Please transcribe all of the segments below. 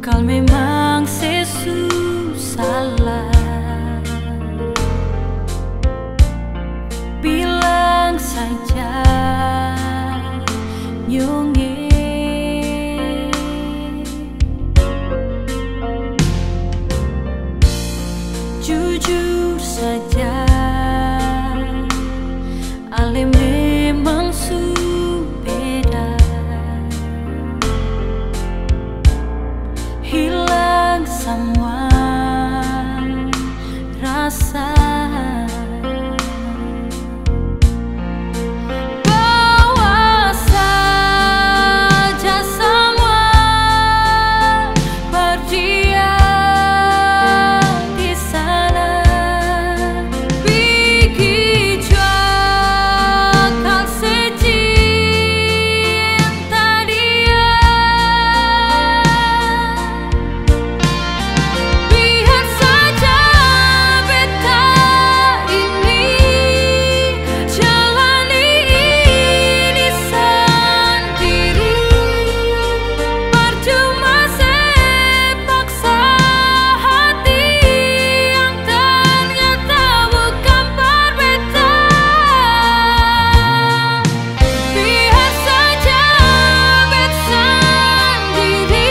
Kau memang sesusah, bilang saja nyonge. Jujur saja, ale memang beda. Hilang semua rasa. Bawa saja semua, berdiam di sana. Pergi jauh secinta dia. Biar saja beta ini jalani ini sendiri. Percuma sepaksa hati yang ternyata bukan berbeda. Biar saja beta sendiri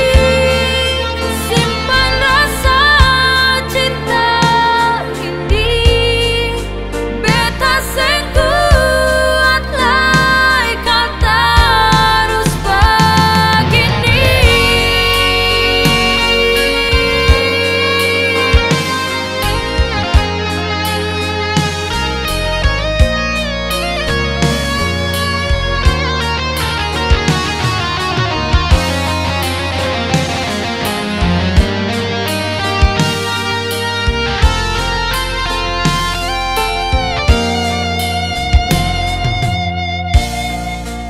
simpan rasa cinta ini. Beta sing kuat lai kau terus begini.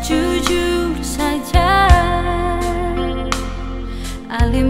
Jujur saja, ale